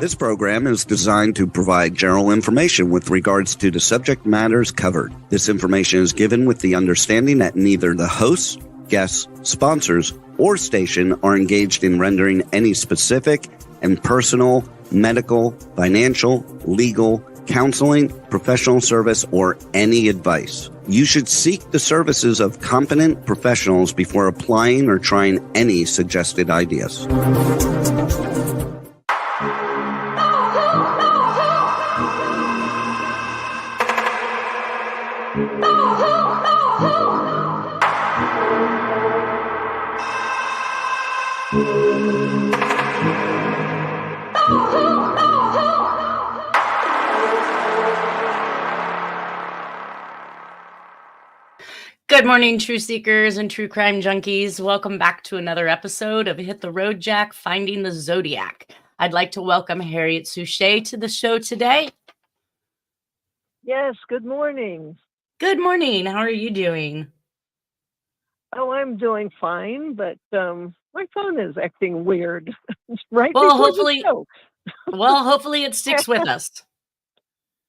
This program is designed to provide general information with regards to the subject matters covered. This information is given with the understanding that neither the hosts, guests, sponsors, or station are engaged in rendering any specific and personal, medical, financial, legal, counseling, professional service, or any advice. You should seek the services of competent professionals before applying or trying any suggested ideas. Good morning, true seekers and true crime junkies. Welcome back to another episode of Hit the Road, Jack, Finding the Zodiac. I'd like to welcome Harriette Sucher to the show today. Yes, good morning. Good morning. How are you doing? Oh, I'm doing fine, but my phone is acting weird. Right? Well, before the show. hopefully it sticks with us.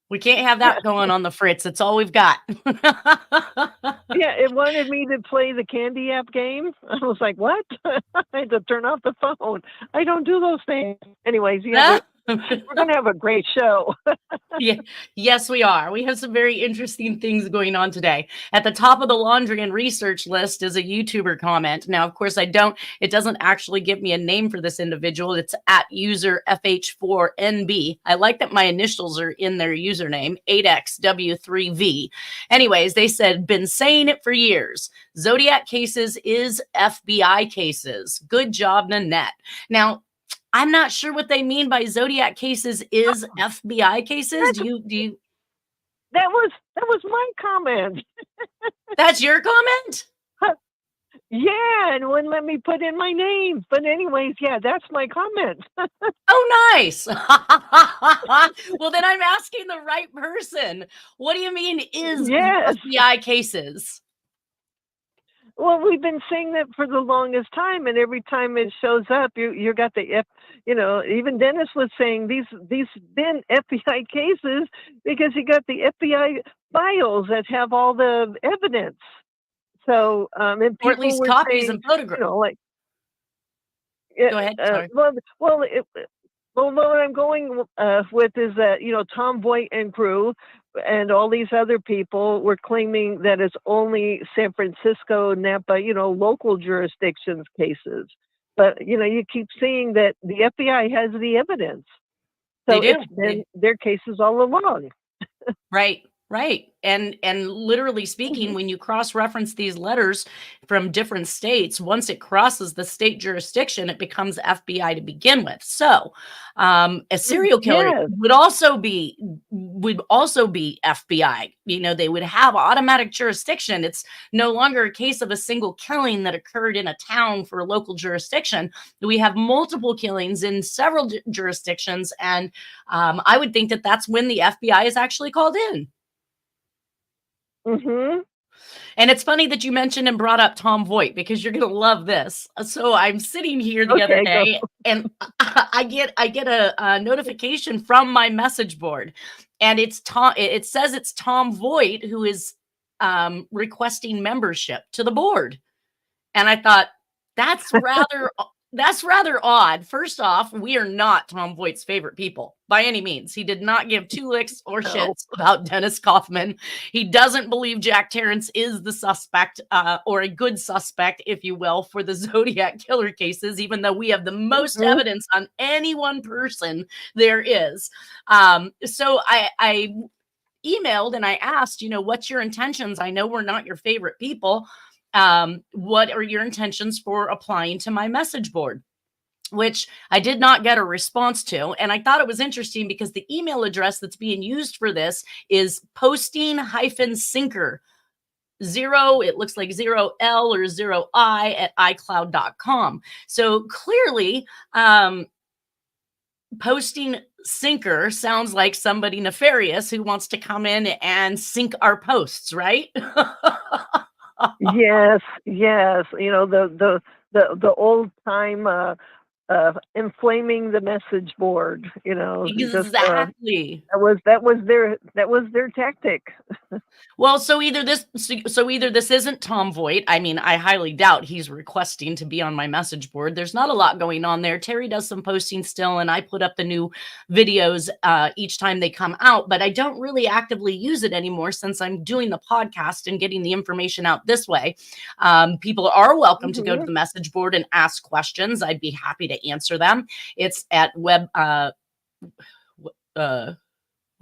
We can't have that going on the fritz. It's all we've got. Yeah, it wanted me to play the candy app game. I was like, what? I had to turn off the phone. I don't do those things. Anyways, yeah, we're going to have a great show. Yeah. Yes, we are. We have some very interesting things going on today. At the top of the laundry and research list is a YouTuber comment. Now, of course, it doesn't actually give me a name for this individual. It's at user FH4NB. I like that my initials are in their username, 8XW3V. Anyways, they said, been saying it for years. Zodiac cases is FBI cases. Good job, Nanette. Now, I'm not sure what they mean by Zodiac cases is FBI cases. Do you? That was my comment. That's your comment? Yeah, and wouldn't let me put in my name. But anyways, yeah, that's my comment. Oh, nice. Well, then I'm asking the right person. What do you mean is FBI cases? Well, we've been saying that for the longest time, and every time it shows up, you got the F. You know, even Dennis was saying these been FBI cases because you got the FBI files that have all the evidence. So, and or at least were copies saying, and photographs. You know, like, go ahead. Sorry. What I'm going with is that, you know, Tom Voight and crew and all these other people were claiming that it's only San Francisco, Napa, you know, local jurisdictions cases. But, you know, you keep seeing that the FBI has the evidence. So it's been their cases all along. Right. And literally speaking, when you cross-reference these letters from different states, once it crosses the state jurisdiction, it becomes FBI to begin with. So a serial killer would also be FBI. You know, they would have automatic jurisdiction. It's no longer a case of a single killing that occurred in a town for a local jurisdiction. We have multiple killings in several jurisdictions. And I would think that that's when the FBI is actually called in. Mm-hmm. And it's funny that you mentioned and brought up Tom Voight because you're going to love this. So I'm sitting here the other day and I get a notification from my message board, and it says it's Tom Voight who is requesting membership to the board. And I thought that's rather odd. First off, we are not Tom Voight's favorite people by any means. He did not give two licks or shits about Dennis Kaufman. He doesn't believe Jack Terrence is the suspect or a good suspect, if you will, for the Zodiac Killer cases, even though we have the most evidence on any one person there is. So I emailed and I asked, you know, what's your intentions? I know we're not your favorite people. What are your intentions for applying to my message board? Which I did not get a response to. And I thought it was interesting because the email address that's being used for this is posting-sinker. It looks like 0L or 0I at iCloud.com. So clearly, posting sinker sounds like somebody nefarious who wants to come in and sink our posts, right? Yes. You know, the old time inflaming the message board. You know, Exactly. that was their tactic. Well, so either this isn't Tom Voight. I mean, I highly doubt he's requesting to be on my message board. There's not a lot going on there. Terry does some posting still, and I put up the new videos each time they come out, but I don't really actively use it anymore since I'm doing the podcast and getting the information out this way. People are welcome to go to the message board and ask questions. I'd be happy to answer them. It's at what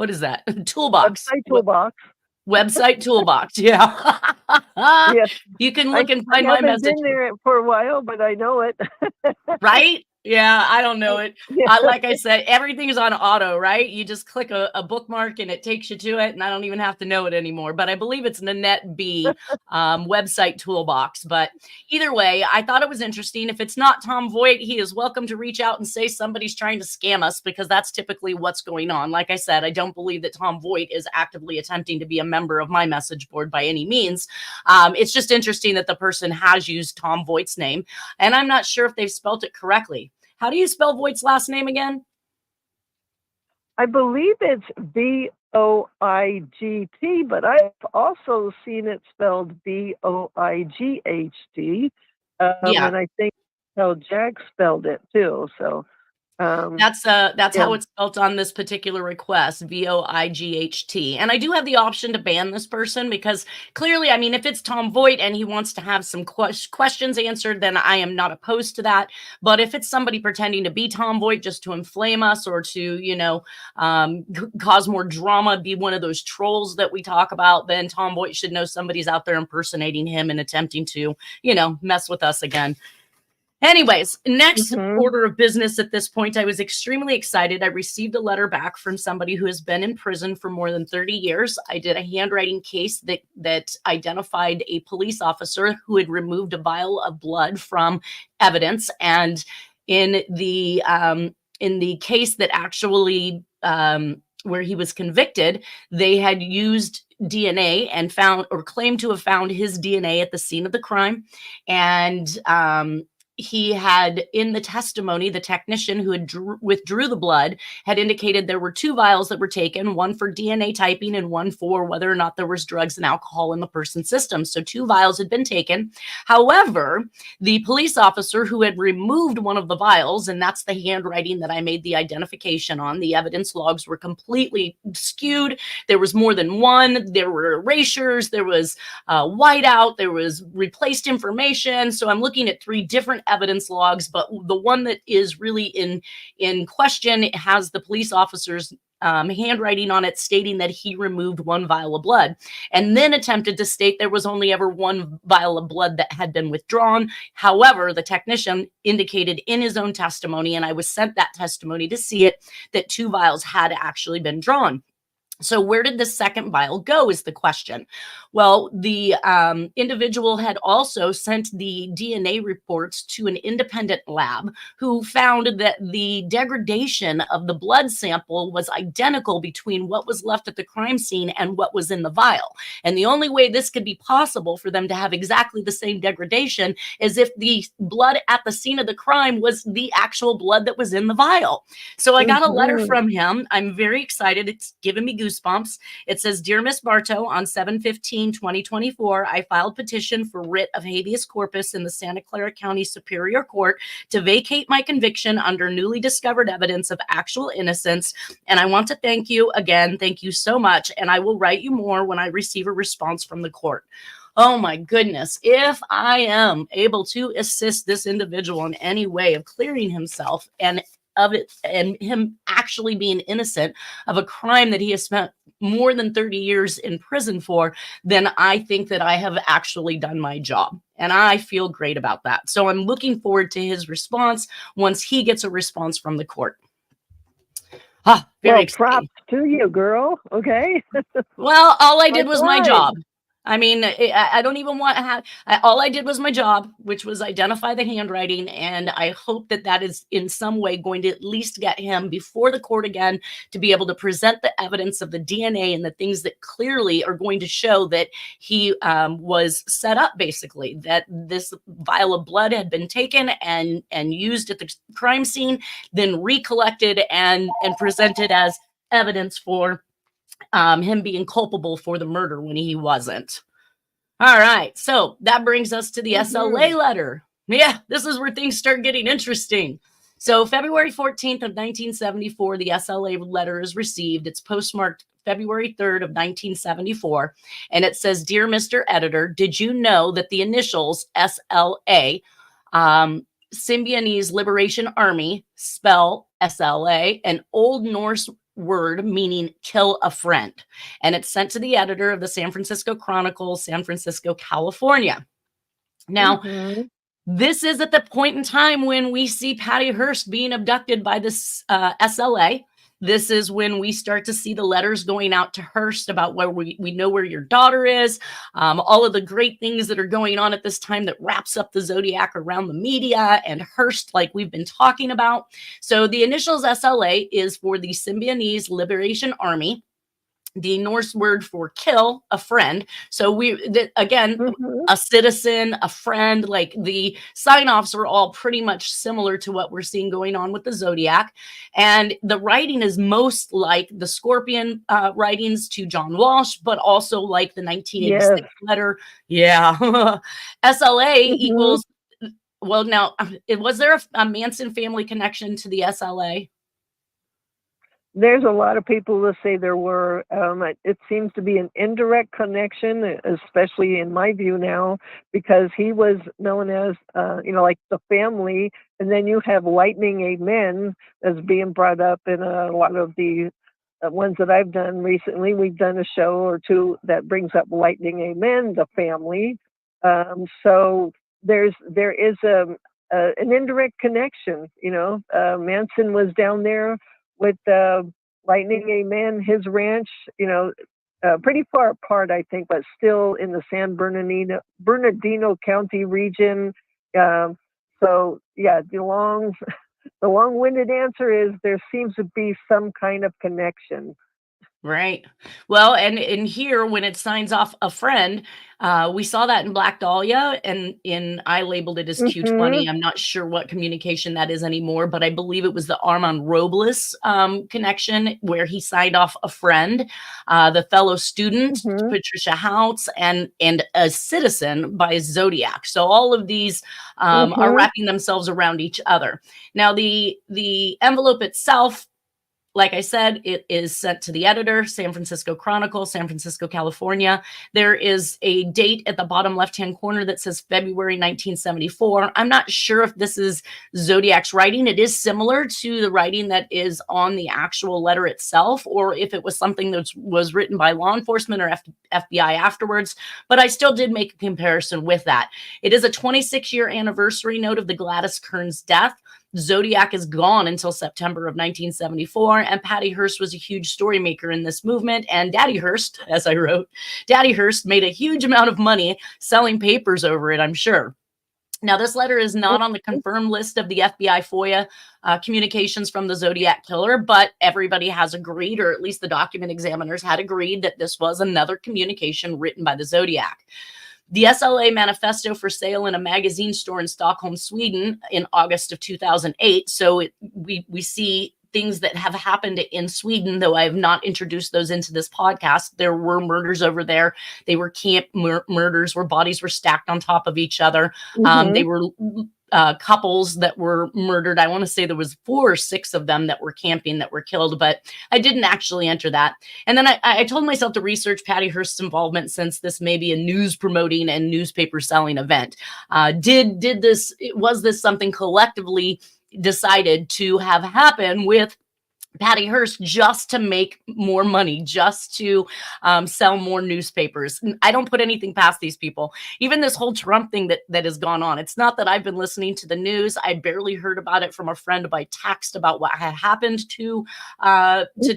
is that? Toolbox. Website Toolbox. Website Toolbox, yeah. Yes. You can look and find I my message. I've been there for a while, but I know it. Right? Yeah, I don't know it. Like I said, everything's on auto, right? You just click a bookmark and it takes you to it, and I don't even have to know it anymore. But I believe it's Nanette B website Toolbox. But either way, I thought it was interesting. If it's not Tom Voight, he is welcome to reach out and say somebody's trying to scam us, because that's typically what's going on. Like I said, I don't believe that Tom Voight is actively attempting to be a member of my message board by any means. It's just interesting that the person has used Tom Voight's name, and I'm not sure if they've spelt it correctly. How do you spell Voight's last name again? I believe it's Voigt, but I've also seen it spelled Boight. And I think how Jack spelled it too. So that's how it's spelled on this particular request, Voight. And I do have the option to ban this person, because clearly, I mean, if it's Tom Voight and he wants to have some questions answered, then I am not opposed to that. But if it's somebody pretending to be Tom Voight just to inflame us, or to, you know, cause more drama, be one of those trolls that we talk about, then Tom Voight should know somebody's out there impersonating him and attempting to, you know, mess with us again. Anyways, next order of business at this point, I was extremely excited. I received a letter back from somebody who has been in prison for more than 30 years. I did a handwriting case that identified a police officer who had removed a vial of blood from evidence. And in the case that actually where he was convicted, they had used DNA and found, or claimed to have found, his DNA at the scene of the crime. And he had, in the testimony, the technician who had withdrew the blood had indicated there were 2 vials that were taken, one for DNA typing and one for whether or not there was drugs and alcohol in the person's system. So 2 vials had been taken. However, the police officer who had removed one of the vials, and that's the handwriting that I made the identification on, the evidence logs were completely skewed. There was more than one. There were erasures. There was whiteout. There was replaced information. So I'm looking at 3 different evidence logs, but the one that is really in question, it has the police officer's handwriting on it stating that he removed 1 vial of blood, and then attempted to state there was only ever 1 vial of blood that had been withdrawn. However, the technician indicated in his own testimony, and I was sent that testimony to see it, that 2 vials had actually been drawn. So where did the second vial go is the question. Well, the individual had also sent the DNA reports to an independent lab who found that the degradation of the blood sample was identical between what was left at the crime scene and what was in the vial. And the only way this could be possible for them to have exactly the same degradation is if the blood at the scene of the crime was the actual blood that was in the vial. So I got a letter from him. I'm very excited. It's giving me goosebumps. It says, "Dear Miss Bartow, on 7/15/2024, I filed petition for writ of habeas corpus in the Santa Clara County Superior Court to vacate my conviction under newly discovered evidence of actual innocence. And I want to thank you again. Thank you so much. And I will write you more when I receive a response from the court." Oh my goodness. If I am able to assist this individual in any way of clearing himself and of it, and him actually being innocent of a crime that he has spent more than 30 years in prison for, then I think that I have actually done my job. And I feel great about that. So I'm looking forward to his response once he gets a response from the court. Very exciting. Props to you, girl. Okay. Well, all I did was my job. I mean, I don't even want to have, all I did was my job, which was identify the handwriting. And I hope that that is in some way going to at least get him before the court again to be able to present the evidence of the DNA and the things that clearly are going to show that he was set up, basically, that this vial of blood had been taken and used at the crime scene, then recollected and presented as evidence for him being culpable for the murder when he wasn't. All right, so that brings us to the SLA letter. Yeah, this is where things start getting interesting. So February 14th of 1974, the SLA letter is received. It's postmarked February 3rd of 1974, and it says, "Dear Mr. Editor, did you know that the initials SLA, Symbionese Liberation Army, spell SLA, an Old Norse word meaning kill a friend?" And it's sent to the editor of the San Francisco Chronicle, San Francisco, California. Now, this is at the point in time when we see Patty Hearst being abducted by this SLA. This is when we start to see the letters going out to Hearst about where we know where your daughter is, all of the great things that are going on at this time that wraps up the Zodiac around the media and Hearst, like we've been talking about. So the initials SLA is for the Symbionese Liberation Army, the Norse word for kill a friend. So again, a citizen, a friend, like the sign-offs are all pretty much similar to what we're seeing going on with the Zodiac. And the writing is most like the Scorpion writings to John Walsh, but also like the 1986 letter. Yeah. SLA equals, well, now, was there a Manson family connection to the SLA? There's a lot of people that say there were. It seems to be an indirect connection, especially in my view now, because he was known as, like the family. And then you have Lightning Amen as being brought up in a lot of the ones that I've done recently. We've done a show or two that brings up Lightning Amen, the family. So there is an indirect connection. Manson was down there with Lightning Amen, his ranch, pretty far apart, I think, but still in the San Bernardino County region. So yeah, the long-winded answer is there seems to be some kind of connection. Right. Well, and in here, when it signs off a friend, we saw that in Black Dahlia, and I labeled it as Q20. I'm not sure what communication that is anymore, but I believe it was the Armand Robles connection where he signed off a friend, the fellow student, Patricia Houts, and a citizen by Zodiac. So all of these are wrapping themselves around each other. Now, the envelope itself, like I said, it is sent to the editor, San Francisco Chronicle, San Francisco, California. There is a date at the bottom left-hand corner that says February 1974. I'm not sure if this is Zodiac's writing. It is similar to the writing that is on the actual letter itself, or if it was something that was written by law enforcement or FBI afterwards. But I still did make a comparison with that. It is a 26-year anniversary note of the Gladys Kearns death. Zodiac is gone until September of 1974, and Patty Hearst was a huge story maker in this movement. And Daddy Hearst, as I wrote, Daddy Hearst made a huge amount of money selling papers over it, I'm sure. Now, this letter is not on the confirmed list of the FBI FOIA communications from the Zodiac Killer, but everybody has agreed, or at least the document examiners had agreed, that this was another communication written by the Zodiac. The SLA manifesto for sale in a magazine store in Stockholm, Sweden in August of 2008. So we see things that have happened in Sweden, though I have not introduced those into this podcast. There were murders over there. They were camp murders where bodies were stacked on top of each other. They were couples that were murdered. I want to say there was 4 or 6 of them that were camping that were killed, but I didn't actually enter that. And then I told myself to research Patty Hearst's involvement, since this may be a news promoting and newspaper selling event. Was this something collectively decided to have happen with Patty Hearst just to make more money, just to sell more newspapers. I don't put anything past these people. Even this whole Trump thing that has gone on. It's not that I've been listening to the news. I barely heard about it from a friend by text about what had happened to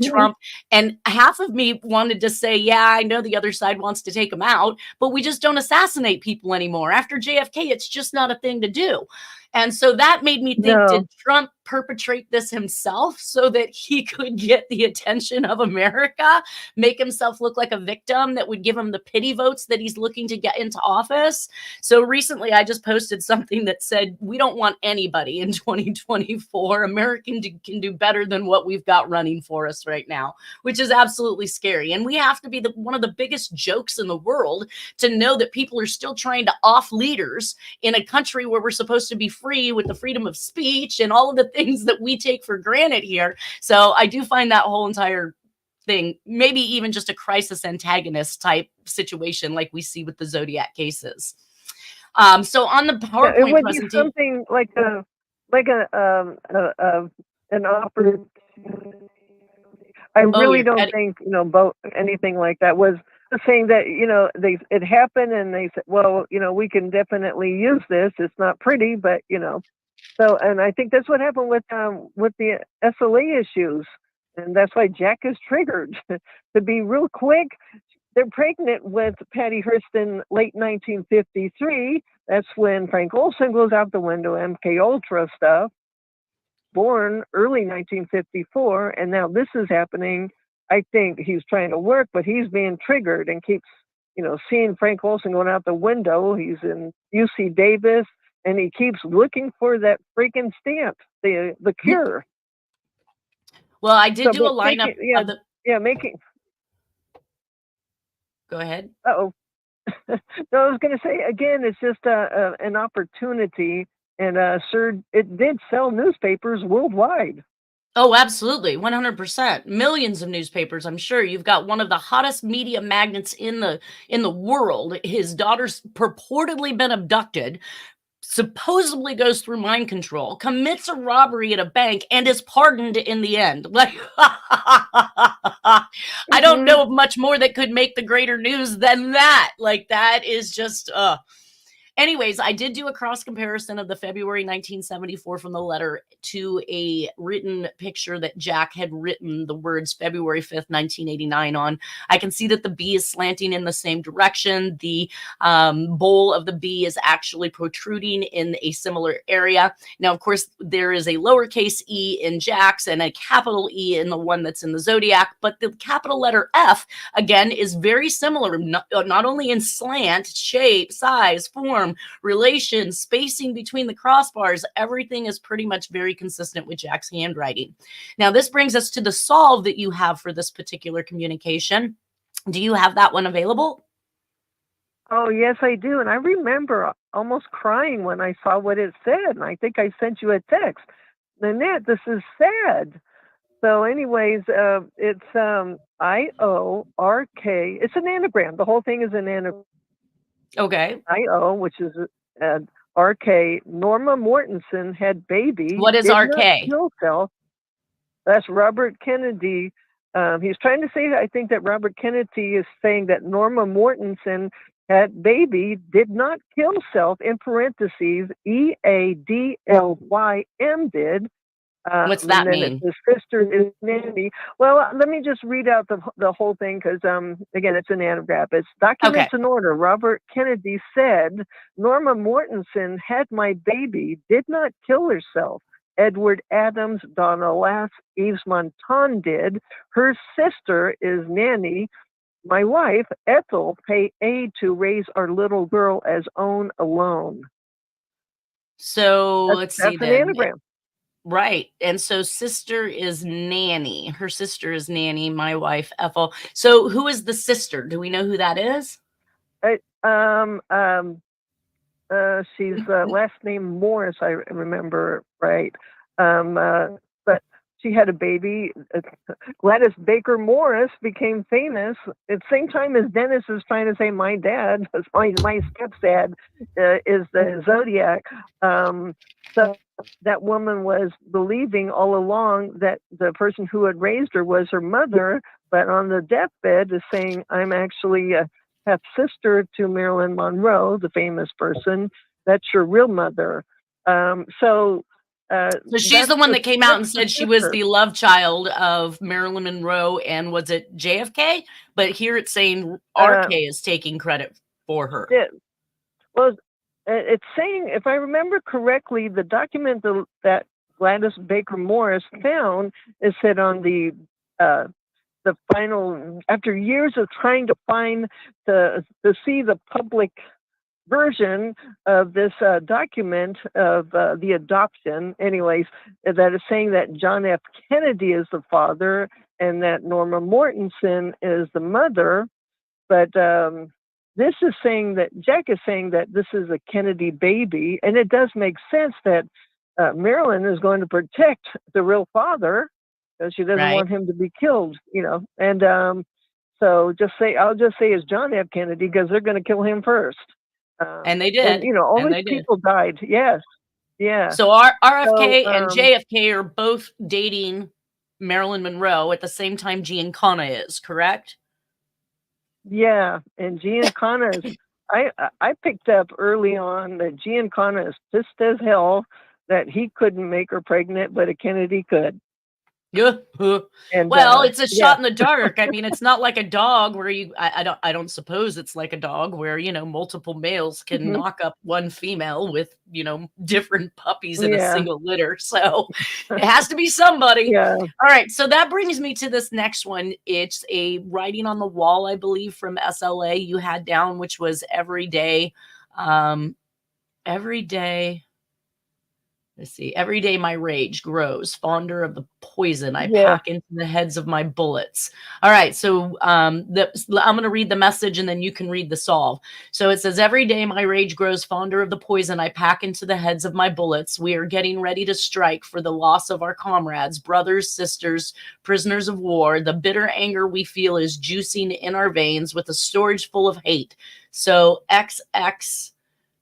Trump. And half of me wanted to say, yeah, I know the other side wants to take him out, but we just don't assassinate people anymore. After JFK, it's just not a thing to do. And so that made me think, did Trump perpetrate this himself so that he could get the attention of America, make himself look like a victim that would give him the pity votes that he's looking to get into office? So recently I just posted something that said, we don't want anybody in 2024. America can do better than what we've got running for us right now, which is absolutely scary. And we have to be one of the biggest jokes in the world to know that people are still trying to off leaders in a country where we're supposed to be free with the freedom of speech and all of the things that we take for granted here. So I do find that whole entire thing, maybe even just a crisis antagonist type situation like we see with the Zodiac cases. So on the PowerPoint it would presentation, be something like an opportunity. I really don't think, about anything like that was saying that, it happened and they said, well, we can definitely use this. It's not pretty, but, so, and I think that's what happened with the SLA issues. And that's why Jack is triggered to be real quick. They're pregnant with Patty Hearst in late 1953. That's when Frank Olson goes out the window, MK Ultra stuff, born early 1954. And now this is happening. I think he's trying to work, but he's being triggered and keeps, seeing Frank Olson going out the window. He's in UC Davis, and he keeps looking for that freaking stamp, the cure. Well, I did do a lineup of the... making... Go ahead. No, I was going to say, again, it's just an opportunity, and it did sell newspapers worldwide. Oh, absolutely. 100%. Millions of newspapers. I'm sure you've got one of the hottest media magnets in the world. His daughter's purportedly been abducted, supposedly goes through mind control, commits a robbery at a bank, and is pardoned in the end. Like, I don't know of much more that could make the greater news than that. Like, that is just, Anyways, I did do a cross comparison of the February 1974 from the letter to a written picture that Jack had written the words February 5th, 1989 on. I can see that the B is slanting in the same direction. The bowl of the B is actually protruding in a similar area. Now, of course, there is a lowercase e in Jack's and a capital E in the one that's in the Zodiac, but the capital letter F, again, is very similar, not only in slant, shape, size, form, relation, spacing between the crossbars. Everything is pretty much very consistent with Jack's handwriting. Now, this brings us to the solve that you have for this particular communication. Do you have that one available? Oh, yes, I do. And I remember almost crying when I saw what it said. And I think I sent you a text. Lynette, this is sad. So anyways, it's I-O-R-K. It's an anagram. The whole thing is an anagram. Okay. I-O, which is R-K. Norma Mortensen had baby. What is R-K? That's Robert Kennedy. He's trying to say, I think that Robert Kennedy is saying that Norma Mortensen had baby, did not kill self, in parentheses, E-A-D-L-Y-M did. What's that mean? His sister is Nanny. Well, let me just read out the whole thing because, again, it's an anagram. It's documents in order. Robert Kennedy said, Norma Mortensen had my baby, did not kill herself. Edward Adams, Donna Lass, Yves Montan did. Her sister is Nanny. My wife, Ethel, pay aid to raise our little girl as own alone. So let's see. That's an anagram. Right. And so sister is Nanny. Her sister is Nanny, my wife, Ethel. So who is the sister? Do we know who that is? She's last name Morris, I remember, right? But she had a baby. Gladys Baker Morris became famous at the same time as Dennis is trying to say my dad, my stepdad is the Zodiac. So that woman was believing all along that the person who had raised her was her mother, but on the deathbed is saying, I'm actually a half sister to Marilyn Monroe, the famous person. That's your real mother. So she's the one that came out and said she was the love child of Marilyn Monroe, and was it JFK? But here it's saying RK is taking credit for her. Well, it's saying, if I remember correctly, the document that Gladys Baker Morris found is said on the final, after years of trying to find to see the public version of this document of the adoption, anyways, that is saying that John F. Kennedy is the father and that Norma Mortensen is the mother. But this is saying that Jack is saying that this is a Kennedy baby, and it does make sense that Marilyn is going to protect the real father because she doesn't want him to be killed, And so I'll just say it's John F. Kennedy because they're going to kill him first. And they did. And, all these people died. Yes. Yeah. So RFK and JFK are both dating Marilyn Monroe at the same time Giancana is, correct? Yeah. And Giancana is, I picked up early on that Giancana is pissed as hell that he couldn't make her pregnant, but a Kennedy could. Yeah. And, it's a shot in the dark. I mean, it's not like a dog where I don't suppose it's like a dog where, multiple males can knock up one female with, different puppies in a single litter. So it has to be somebody. Yeah. All right. So that brings me to this next one. It's a writing on the wall, I believe, from SLA you had down, which was every day. Let's see. Every day my rage grows, fonder of the poison I pack into the heads of my bullets. All right. So I'm going to read the message and then you can read the solve. So it says, every day my rage grows fonder of the poison I pack into the heads of my bullets. We are getting ready to strike for the loss of our comrades, brothers, sisters, prisoners of war. The bitter anger we feel is juicing in our veins with a storage full of hate. So XX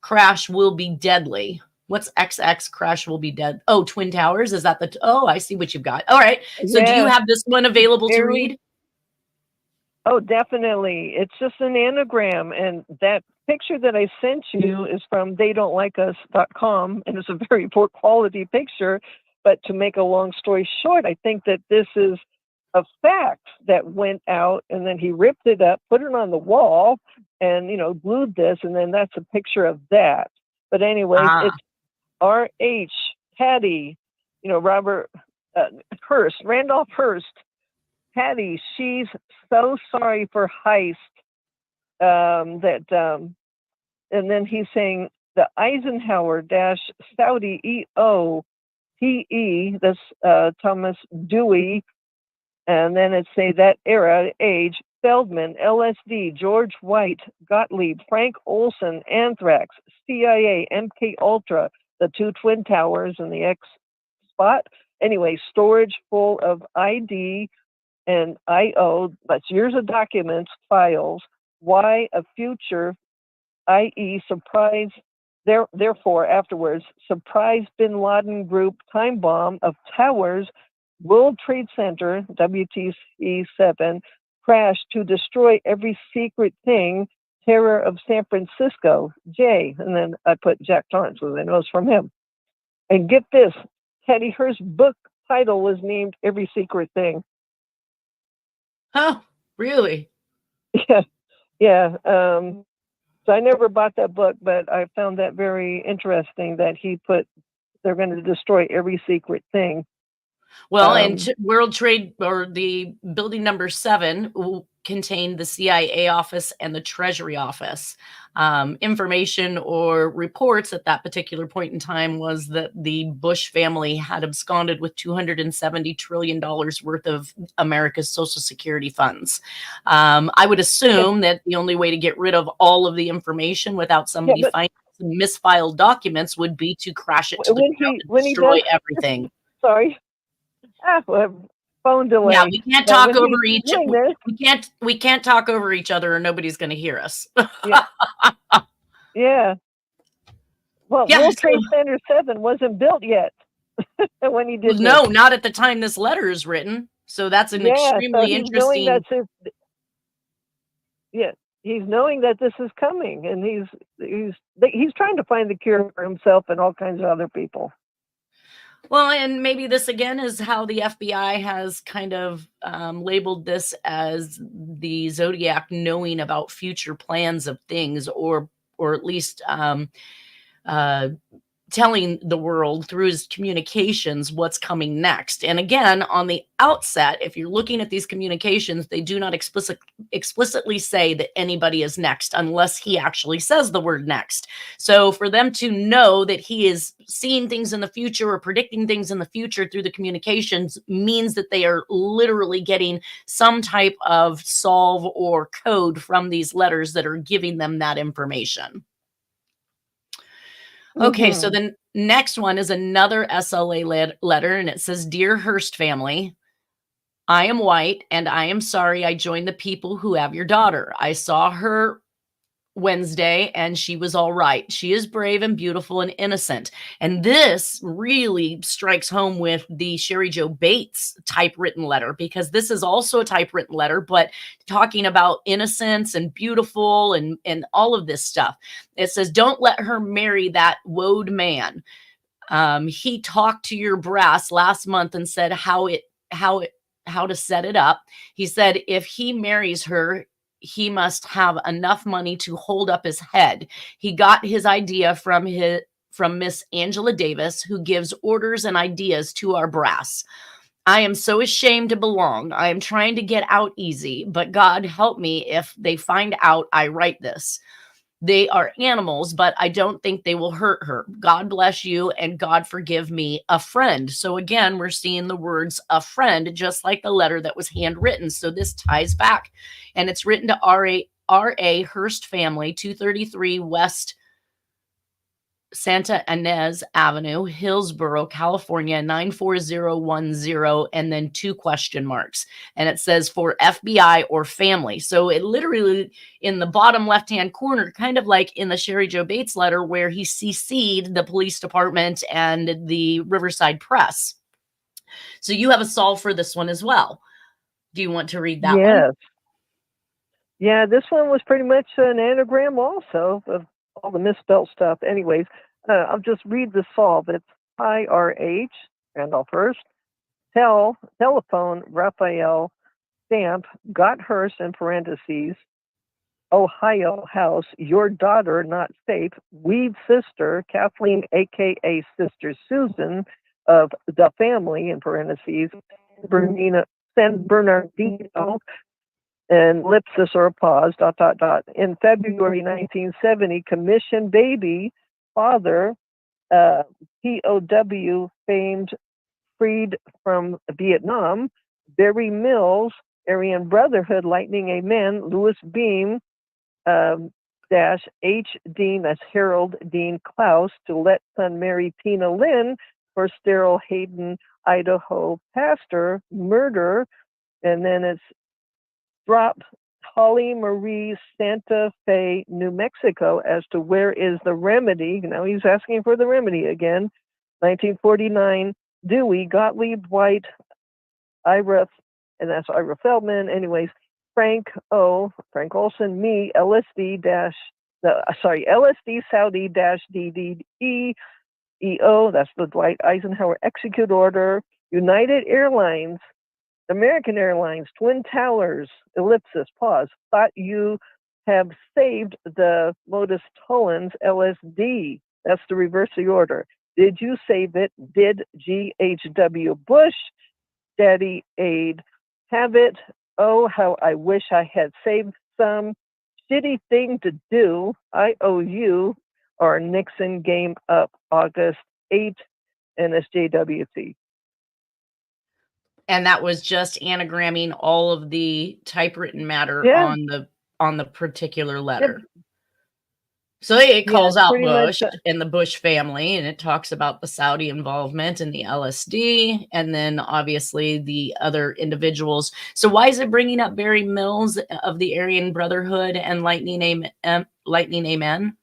crash will be deadly. What's XX crash will be dead? Oh, Twin Towers. Is that I see what you've got. All right. So do you have this one available to read? Oh, definitely. It's just an anagram. And that picture that I sent you is from theydon'tlikeus.com. And it's a very poor quality picture. But to make a long story short, I think that this is a fax that went out and then he ripped it up, put it on the wall and, glued this. And then that's a picture of that. But anyways, it's R.H. Patty, Robert Hearst, Randolph Hearst, Patty, she's so sorry for Heist and then he's saying the Eisenhower Saudi EO-PE, that's Thomas Dewey, and then it say that era, age, Feldman, LSD, George White, Gottlieb, Frank Olson, Anthrax, CIA, MK Ultra, the two Twin Towers and the X spot. Anyway, storage full of ID and IO, that's years of documents, files, why a future, i.e. surprise, therefore afterwards, surprise bin Laden group time bomb of towers, World Trade Center, WTC-7, crash to destroy every secret thing, terror of San Francisco, J. And then I put Jack Terrence because I know it's from him. And get this, Patty Hearst's book title was named Every Secret Thing. Oh, really? Yeah. So I never bought that book, but I found that very interesting that he put, they're going to destroy every secret thing. Well, and World Trade, or the building number 7, contained the CIA office and the Treasury office. Information or reports at that particular point in time was that the Bush family had absconded with $270 trillion worth of America's Social Security funds. I would assume that the only way to get rid of all of the information without somebody finding some misfiled documents would be to crash it to the ground and destroy everything. Sorry. Well, phone delay. Yeah, we can't But talk when over he's each doing this, we can't talk over each other or nobody's going to hear us. yeah, yeah. Well, Yeah, World so Trade Center 7 wasn't built yet when he did this. no, not at the time this letter is written. So that's an Yeah, so extremely he's knowing interesting. yeah, he's knowing that this is coming, and he's trying to find the cure for himself and all kinds of other people. Well, and maybe this again is how the FBI has kind of labeled this as the Zodiac knowing about future plans of things, or at least uh, telling the world through his communications what's coming next. And again, on the outset, if you're looking at these communications, they do not explicitly say that anybody is next unless he actually says the word next. So for them to know that he is seeing things in the future or predicting things in the future through the communications means that they are literally getting some type of solve or code from these letters that are giving them that information. Okay, so the next one is another SLA letter, and it says, "Dear Hearst family, I am white, and I am sorry I joined the people who have your daughter. I saw her Wednesday, and she was all right. She is brave and beautiful and innocent." And this really strikes home with the Sherry Jo Bates typewritten letter, because this is also a typewritten letter, but talking about innocence and beautiful and all of this stuff. It says, "Don't let her marry that woad man. He talked to your brass last month and said how to set it up. He said if he marries her, he must have enough money to hold up his head. He got his idea from Miss Angela Davis, who gives orders and ideas to our brass. I am so ashamed to belong. I am trying to get out easy, but God help me if they find out I write this. They are animals, but I don't think they will hurt her. God bless you and God forgive me, a friend." So again, we're seeing the words "a friend," just like the letter that was handwritten. So this ties back, and it's written to R.A. Hearst family, 233 West Santa Ynez Avenue, Hillsborough, California, 94010, and then 2 question marks. And it says for FBI or family. So it literally in the bottom left-hand corner, kind of like in the Sherry Jo Bates letter where he CC'd the police department and the Riverside Press. So you have a solve for this one as well. Do you want to read that one? Yes. Yeah, this one was pretty much an anagram also of all the misspelled stuff. Anyways, I'll just read the solve. It's IRH, Randolph Hearst, telephone, Raphael, stamp, got Hearst in parentheses, Ohio house, your daughter not safe, weed sister, Kathleen, a.k.a. Sister Susan, of the family, in parentheses, San Bernardino, and ellipsis or a pause, ... In February 1970, commission baby, father, POW, famed, freed from Vietnam, Barry Mills, Aryan Brotherhood, Lightning Amen, Louis Beam, dash H. Dean, that's Harold Dean Klaus, to let son marry Tina Lynn for sterile Hayden, Idaho pastor, murder, and then it's drop Holly Marie, Santa Fe, New Mexico, as to where is the remedy. Now he's asking for the remedy again. 1949, Dewey, Gottlieb, White, Ira, and that's Ira Feldman. Anyways, Frank Olson, me, LSD Saudi dash DDE, EO, that's the Dwight Eisenhower execute order, United Airlines, American Airlines, Twin Towers, ellipsis, pause, thought you have saved the Modus Tollens LSD. That's the reverse of the order. Did you save it? Did G.H.W. Bush, Daddy Aid, have it? Oh, how I wish I had saved some. Shitty thing to do. I owe you. Or Nixon game up August 8, NSJWC. And that was just anagramming all of the typewritten matter on the particular letter. So it Yeah, calls out pretty much. Bush and the Bush family, and it talks about the Saudi involvement in the LSD, and then obviously the other individuals. So why is it bringing up Barry Mills of the Aryan Brotherhood and Lightning Amen?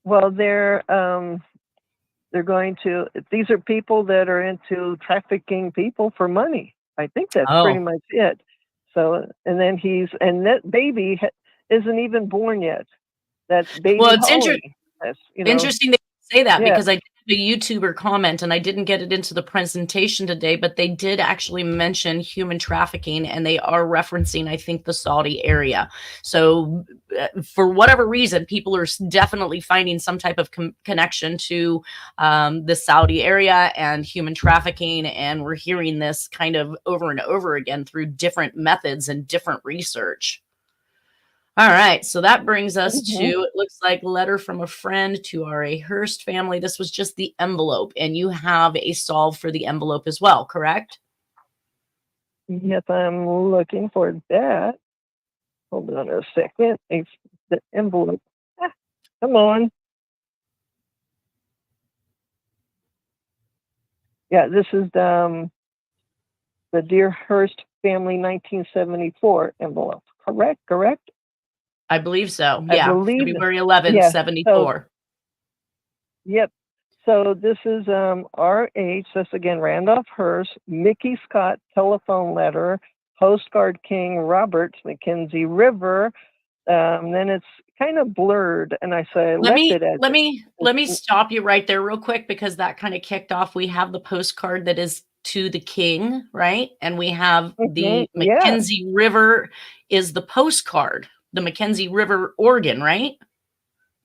Well, they're going to. These are people that are into trafficking people for money. I think that's pretty Oh, much it. So, and then that baby isn't even born yet. That's well, baby it's Holly. That's interesting that you say that yeah. because I did have a YouTuber comment and I didn't get it into the presentation today, but they did actually mention human trafficking and they are referencing, I think, the Saudi area. So, for whatever reason, people are definitely finding some type of connection to the Saudi area and human trafficking. And we're hearing this kind of over and over again through different methods and different research. All right, so that brings us to, Mhm. it looks like letter from a friend to R.A. Hearst family. This was just the envelope, and you have a solve for the envelope as well, correct? Yes, I'm looking for that. Hold on a second. It's the envelope. Ah, come on. Yeah, this is the Dear Hearst Family 1974 envelope. Correct? I believe so. I Yeah, believe. February 11th, Yeah. So, 74. yep. So this is RH. That's again Randolph Hearst, Mickey Scott telephone letter, Postcard King, Robert Mackenzie River. Then it's kind of blurred, and I Let left me it as let me let me stop you right there real quick because that kind of kicked off. We have the postcard that is to the king, right? And we have the yes, Mackenzie River is the postcard, the Mackenzie River, Oregon, right?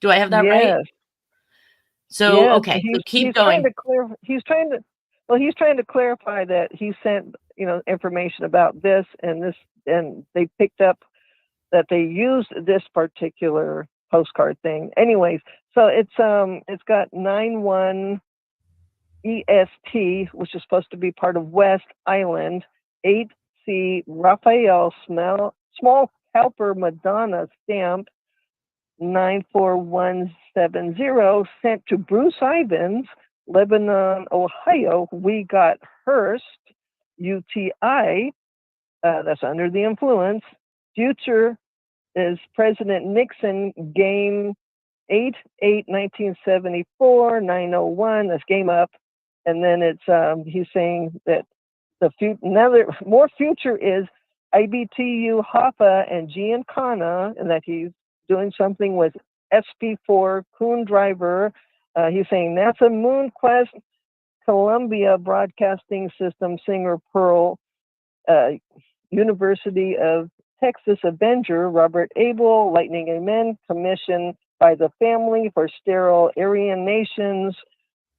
Do I have that right? yes. So, Yes, okay, so keep he's trying going. to clear. He's trying to clarify that he sent information about this and this, and they picked up that they used this particular postcard thing. Anyways, so it's got 91 EST, which is supposed to be part of West Island, 8C Raphael small Cowper Madonna stamp 94170 sent to Bruce Ivins, Lebanon, Ohio. We got Hearst, UTI, that's under the influence. Future is President Nixon, game 8/8/1974, 901, that's game up. And then it's he's saying that more future is IBTU Hoffa and Giancana, and that he's doing something with SP4 Coon Driver. He's saying NASA Moon Quest, Columbia Broadcasting System Singer Pearl, University of Texas Avenger Robert Abel, Lightning Amen, commissioned by the Family for Sterile Aryan Nations,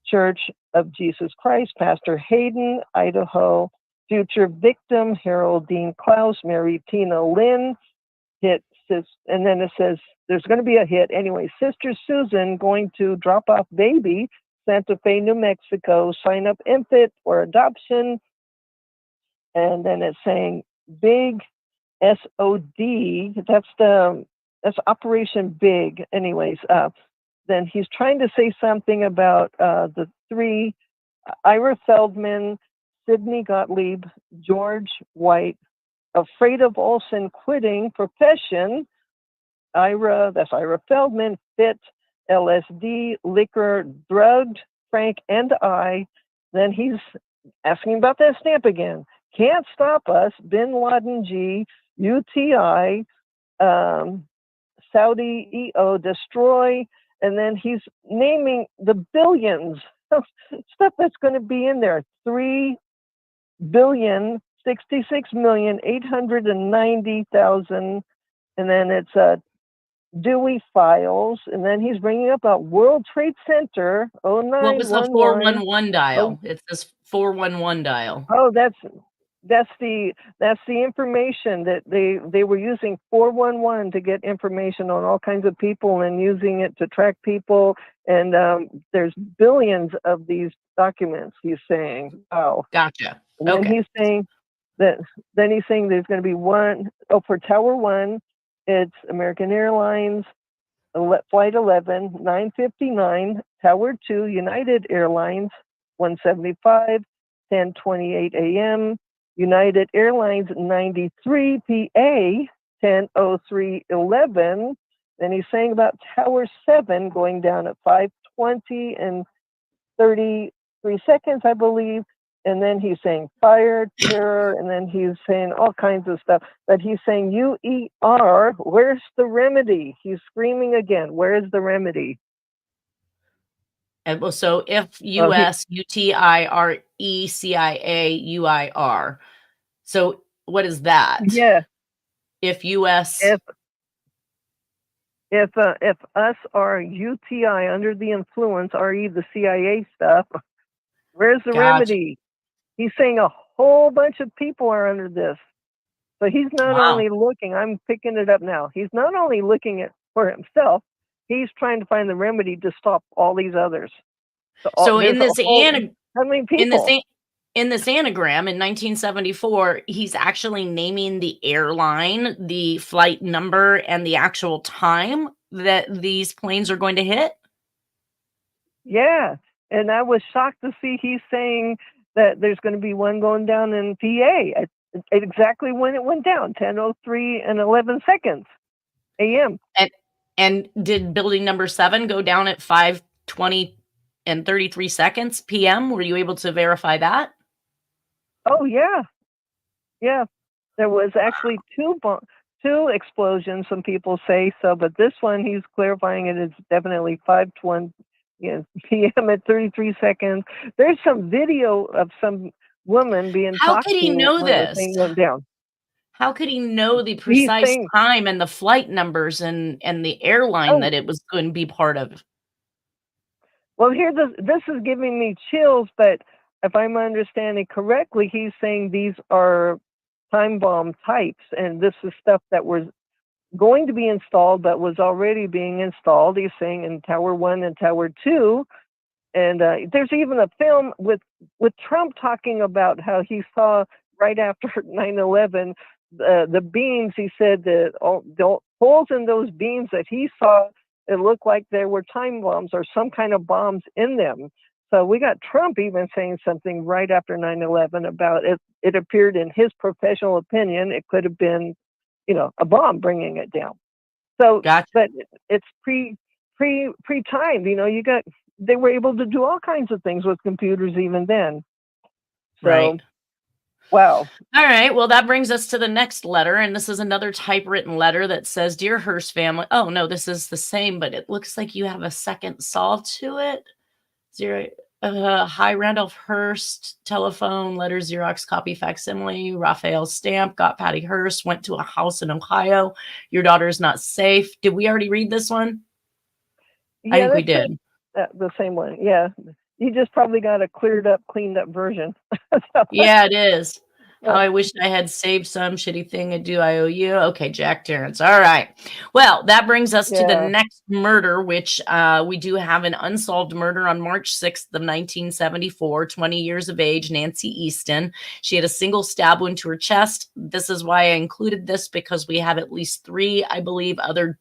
Church of Jesus Christ, Pastor Hayden, Idaho, future victim Harold Dean Klaus, Mary Tina Lynn, hit, and then it says there's going to be a hit. Anyway, Sister Susan going to drop off baby, Santa Fe, New Mexico, sign up infant for adoption. And then it's saying big SOD, that's Operation Big. Anyways, then he's trying to say something about the three, Ira Feldman, Sidney Gottlieb, George White, afraid of Olson quitting profession. That's Ira Feldman, fit, LSD, liquor, drugged, Frank and I. Then he's asking about that stamp again. Can't stop us, Bin Laden G, UTI, Saudi EO, destroy, and then he's naming the billions of stuff that's going to be in there. 3,066,890,000, and then it's Dewey Files, and then he's bringing up a World Trade Center What was the 0911. 411 dial? It says 411 dial. Oh, that's the information that they were using 411 to get information on all kinds of people and using it to track people. And there's billions of these documents. He's saying, wow. Gotcha. And then Okay. he's saying that. Then he's saying there's going to be one. Oh, for Tower One, it's American Airlines. Flight 11, 9:59, Tower 2, United Airlines, 175, 10:28 a.m., United Airlines 93 PA, 10:03:11. Then he's saying about Tower 7 going down at 5:20 and 33 seconds, I believe. And then he's saying fire, terror, and then he's saying all kinds of stuff. But he's saying UER, where's the remedy? He's screaming again, where's the remedy? And so if US UTIRECIAUIR. So what is that? Yeah. If US if us are UTI, under the influence, RE the CIA stuff, where's the remedy? He's saying a whole bunch of people are under this. So he's not only looking, I'm picking it up now. He's not only looking at for himself, he's trying to find the remedy to stop all these others. So in this how many people? In this anagram in 1974, he's actually naming the airline, the flight number, and the actual time that these planes are going to hit. Yeah. And I was shocked to see he's saying that there's going to be one going down in PA exactly when it went down, 10:03 and 11 seconds a.m. And did building number 7 go down at 5:20 and 33 seconds p.m.? Were you able to verify that? Oh, yeah. Yeah. There was actually two explosions, some people say so, but this one, he's clarifying it is definitely 5:20 p.m. at 33 seconds. There's some video of some woman being How could he know this? The thing went down. How could he know the precise time and the flight numbers and the airline that it was going to be part of? Well, this is giving me chills, but if I'm understanding correctly, he's saying these are time bomb types, and this is stuff that was going to be installed but was already being installed. He's saying in Tower 1 and Tower 2. And there's even a film with Trump talking about how he saw right after 9/11 the beams. He said that the holes in those beams that he saw, it looked like there were time bombs or some kind of bombs in them. So we got Trump even saying something right after 9/11 about it. It appeared in his professional opinion it could have been, a bomb bringing it down. So, gotcha. But it's pre-timed. They were able to do all kinds of things with computers even then. So, right. Wow. All right. Well, that brings us to the next letter. And this is another typewritten letter that says, Dear Hearst family. Oh, no, this is the same, but it looks like you have a second solve to it. Hi, Randolph Hearst, telephone, letter, Xerox, copy, facsimile, Raphael stamp, got Patty Hearst, went to a house in Ohio. Your daughter's not safe. Did we already read this one? Yeah, I think we did. The same one. Yeah. You just probably got a cleaned up version. Yeah, it is. Oh, I wish I had saved some shitty thing. I owe you. Okay, Jack Terrence. All right. Well, that brings us to the next murder, which we do have an unsolved murder on March 6th of 1974, 20 years of age, Nancy Easton. She had a single stab wound to her chest. This is why I included this, because we have at least 3, I believe, other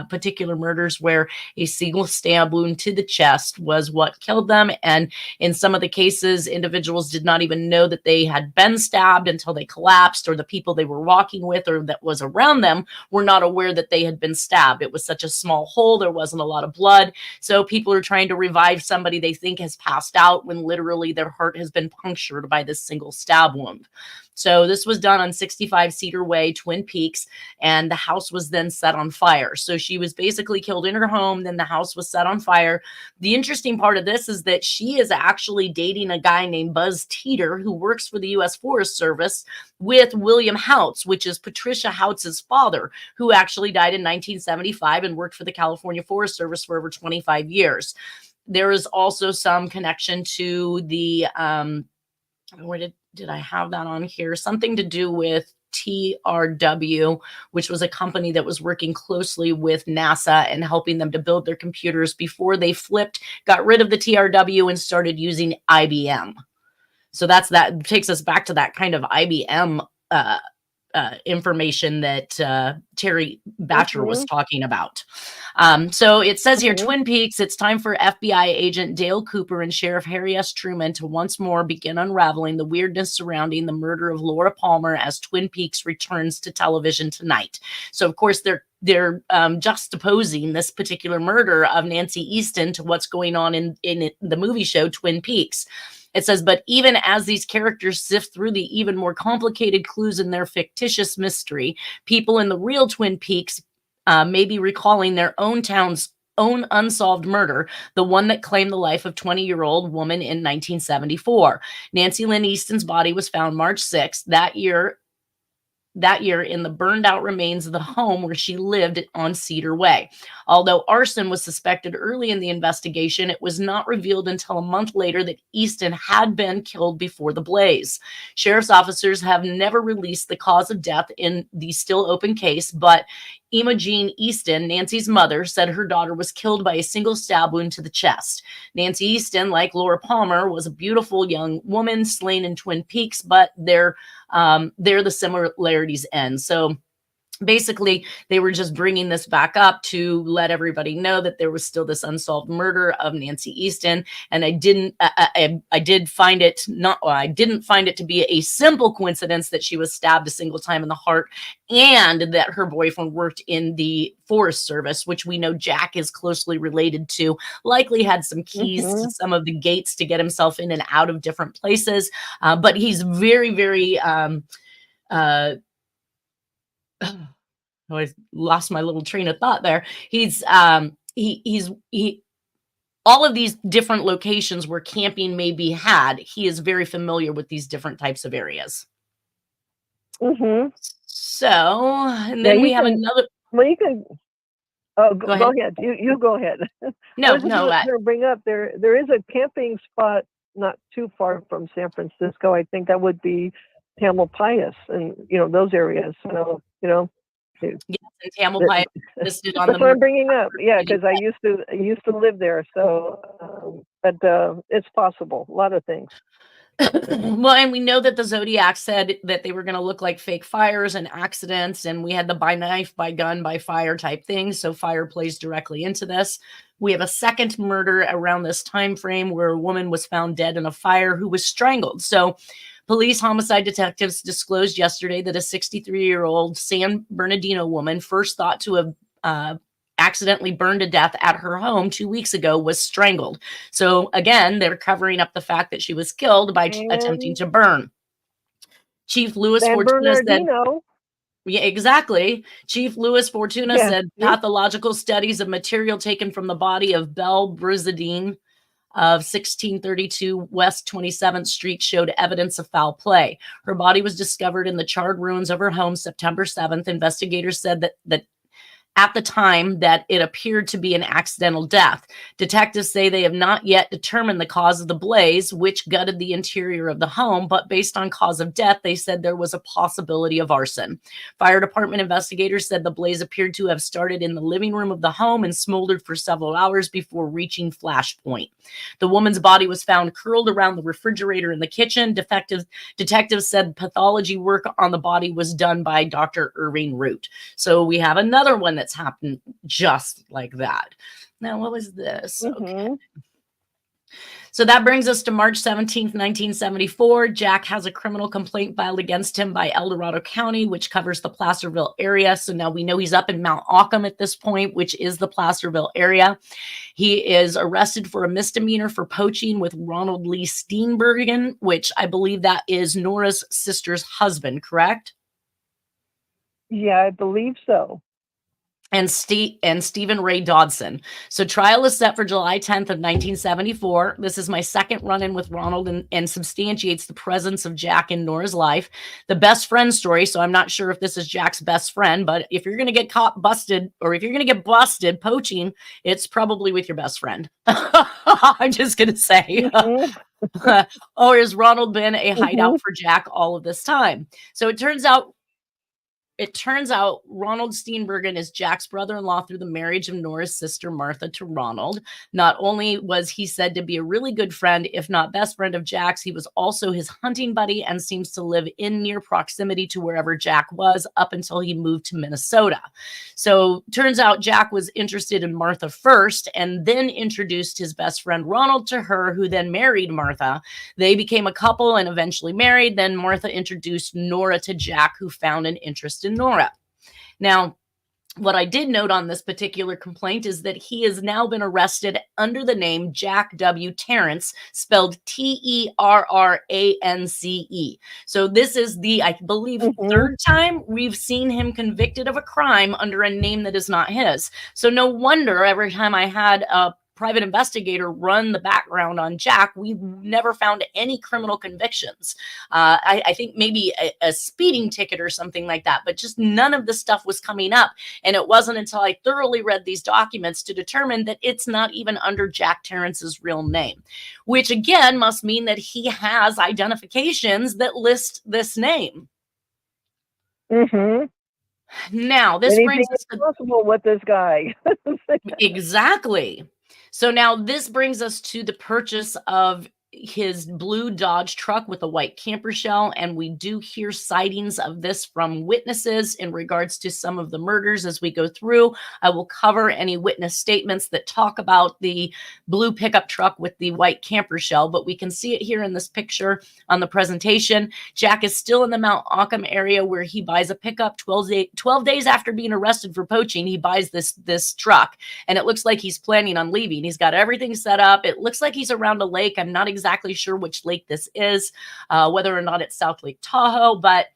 particular murders where a single stab wound to the chest was what killed them. And in some of the cases, individuals did not even know that they had been stabbed until they collapsed, or the people they were walking with or that was around them were not aware that they had been stabbed. It was such a small hole. There wasn't a lot of blood. So people are trying to revive somebody they think has passed out when literally their heart has been punctured by this single stab wound. So this was done on 65 Cedar Way, Twin Peaks, and the house was then set on fire. So she was basically killed in her home. Then the house was set on fire. The interesting part of this is that she is actually dating a guy named Buzz Teeter, who works for the U.S. Forest Service with William Houts, which is Patricia Houts's father, who actually died in 1975 and worked for the California Forest Service for over 25 years. There is also some connection to the, where did I have that on here? Something to do with TRW, which was a company that was working closely with NASA and helping them to build their computers before they got rid of the TRW and started using IBM. So that takes us back to that kind of IBM information that Terry Batcher was talking about. So it says here, Twin Peaks, it's time for FBI agent Dale Cooper and Sheriff Harriette Truman to once more begin unraveling the weirdness surrounding the murder of Laura Palmer as Twin Peaks returns to television tonight. So, of course, they're juxtaposing this particular murder of Nancy Easton to what's going on in the movie show Twin Peaks. It says, but even as these characters sift through the even more complicated clues in their fictitious mystery, people in the real Twin Peaks may be recalling their own town's own unsolved murder, the one that claimed the life of 20-year-old woman in 1974. Nancy Lynn Easton's body was found March 6th that year in the burned out remains of the home where she lived on Cedar Way. Although arson was suspected early in the investigation, it was not revealed until a month later that Easton had been killed before the blaze. Sheriff's officers have never released the cause of death in the still open case, but Imogene Easton, Nancy's mother, said her daughter was killed by a single stab wound to the chest. Nancy Easton, like Laura Palmer, was a beautiful young woman slain in Twin Peaks, but there the similarities end. So basically, they were just bringing this back up to let everybody know that there was still this unsolved murder of Nancy Easton. And I didn't find it to be a simple coincidence that she was stabbed a single time in the heart and that her boyfriend worked in the Forest Service, which we know Jack is closely related to, likely had some keys to some of the gates to get himself in and out of different places. But he's very, very, I lost my little train of thought there. He's all of these different locations where camping may be had. He is very familiar with these different types of areas. So, and then we have another. Well, you can. Oh, go ahead. You go ahead. No, I was bring up there is a camping spot not too far from San Francisco. I think that would be Tamalpais and those areas. So yes, and Tamalpais listed on that's what I'm bringing up. Yeah, because I used to live there. So, but it's possible. A lot of things. Well, and we know that the Zodiac said that they were going to look like fake fires and accidents, and we had the by knife, by gun, by fire type things. So fire plays directly into this. We have a second murder around this time frame where a woman was found dead in a fire who was strangled. So police homicide detectives disclosed yesterday that a 63-year-old San Bernardino woman, first thought to have accidentally burned to death at her home 2 weeks ago, was strangled. So again, they're covering up the fact that she was killed by attempting to burn. Chief Louis Fortuna said, yeah, exactly. Chief Louis Fortuna said pathological studies of material taken from the body of Belle Brizardine of 1632 West 27th Street showed evidence of foul play. Her body was discovered in the charred ruins of her home September 7th. Investigators said that at the time that it appeared to be an accidental death. Detectives say they have not yet determined the cause of the blaze, which gutted the interior of the home, but based on cause of death, they said there was a possibility of arson. Fire department investigators said the blaze appeared to have started in the living room of the home and smoldered for several hours before reaching flash point. The woman's body was found curled around the refrigerator in the kitchen. Detectives said pathology work on the body was done by Dr. Irving Root. So we have another one that's happened just like that. Now, what was this? Okay. So that brings us to March 17th, 1974. Jack has a criminal complaint filed against him by El Dorado County, which covers the Placerville area. So now we know he's up in Mount Auckham at this point, which is the Placerville area. He is arrested for a misdemeanor for poaching with Ronald Lee Steenbergen, which I believe that is Nora's sister's husband, correct? Yeah, I believe so. And Stephen Ray Dodson. So trial is set for July 10th of 1974. This is my second run-in with Ronald and substantiates the presence of Jack in Nora's life. The best friend story, so I'm not sure if this is Jack's best friend, but if you're going to get caught busted, or if you're going to get busted poaching, it's probably with your best friend. I'm just going to say. Or has Ronald been a hideout for Jack all of this time? So it turns out It turns out Ronald Steenbergen is Jack's brother-in-law through the marriage of Nora's sister Martha to Ronald. Not only was he said to be a really good friend, if not best friend of Jack's, he was also his hunting buddy and seems to live in near proximity to wherever Jack was up until he moved to Minnesota. So turns out Jack was interested in Martha first and then introduced his best friend Ronald to her, who then married Martha. They became a couple and eventually married. Then Martha introduced Nora to Jack, who found an interest in Nora. Now, what I did note on this particular complaint is that he has now been arrested under the name Jack W. Terrence, spelled Terrance. So this is the, I believe, third time we've seen him convicted of a crime under a name that is not his. So no wonder every time I had a private investigator run the background on Jack, we never found any criminal convictions. I think maybe a speeding ticket or something like that, but just none of the stuff was coming up. And it wasn't until I thoroughly read these documents to determine that it's not even under Jack Terrence's real name, which again must mean that he has identifications that list this name. Now, this brings us to possible with this guy. Exactly. So now this brings us to the purchase of his blue Dodge truck with a white camper shell, and we do hear sightings of this from witnesses in regards to some of the murders as we go through. I will cover any witness statements that talk about the blue pickup truck with the white camper shell, but we can see it here in this picture on the presentation. Jack is still in the Mount Auckham area where he buys a pickup 12 days after being arrested for poaching. He buys this truck, and it looks like he's planning on leaving. He's got everything set up. It looks like he's around a lake. I'm not exactly sure which lake this is, whether or not it's South Lake Tahoe, but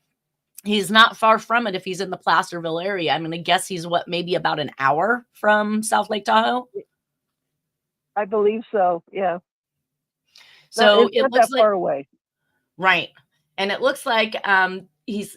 he's not far from it if he's in the Placerville area. I'm going to guess he's maybe about an hour from South Lake Tahoe? I believe so, yeah. So it looks that far away. Right. And it looks like he's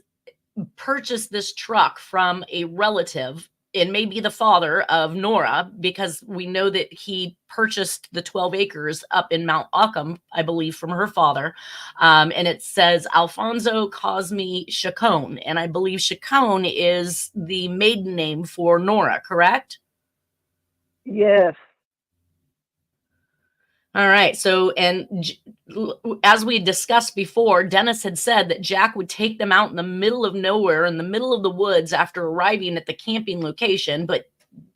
purchased this truck from a relative. It may be the father of Nora, because we know that he purchased the 12 acres up in Mount Auckham, I believe, from her father. And it says Alfonso Cosme Chacon. And I believe Chacon is the maiden name for Nora, correct? Yes. All right. So, and as we discussed before, Dennis had said that Jack would take them out in the middle of nowhere, in the middle of the woods after arriving at the camping location, but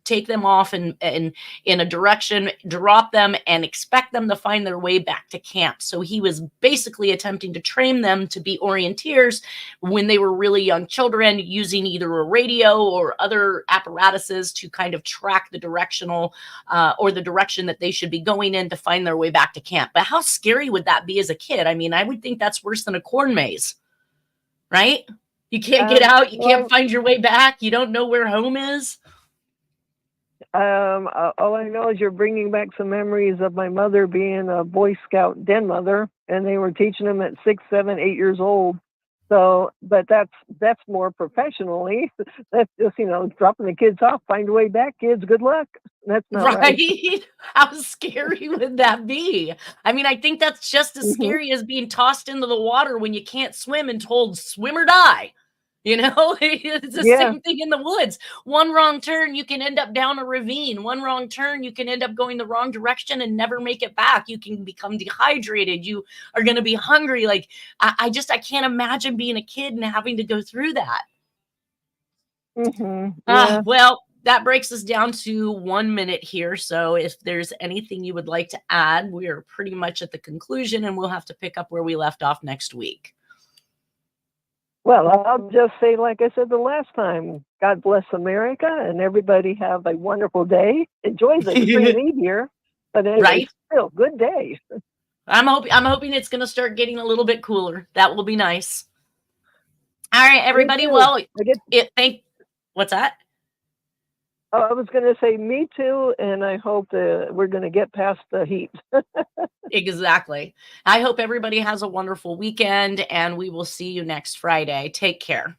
take them off in a direction, drop them, and expect them to find their way back to camp. So he was basically attempting to train them to be orienteers when they were really young children, using either a radio or other apparatuses to kind of track the directional or the direction that they should be going in to find their way back to camp. But how scary would that be as a kid? I mean, I would think that's worse than a corn maze, right? You can't get out. You can't find your way back. You don't know where home is. All I know is you're bringing back some memories of my mother being a Boy Scout den mother, and they were teaching them at 6, 7, 8 years old. So, but that's more professionally. That's just, dropping the kids off, find your way back, kids. Good luck. That's not right. How scary would that be? I mean, I think that's just as scary as being tossed into the water when you can't swim and told swim or die. It's the same thing in the woods. One wrong turn, you can end up down a ravine. One wrong turn, you can end up going the wrong direction and never make it back. You can become dehydrated. You are going to be hungry. Like, I can't imagine being a kid and having to go through that. Well, that breaks us down to 1 minute here. So if there's anything you would like to add, we are pretty much at the conclusion, and we'll have to pick up where we left off next week. Well, I'll just say, like I said the last time, God bless America, and everybody have a wonderful day. Enjoy the spring leave here, but anyway, right? Still, good day. I'm hoping it's going to start getting a little bit cooler. That will be nice. All right, everybody. Well, what's that? Oh, I was going to say me too, and I hope that we're going to get past the heat. Exactly. I hope everybody has a wonderful weekend, and we will see you next Friday. Take care.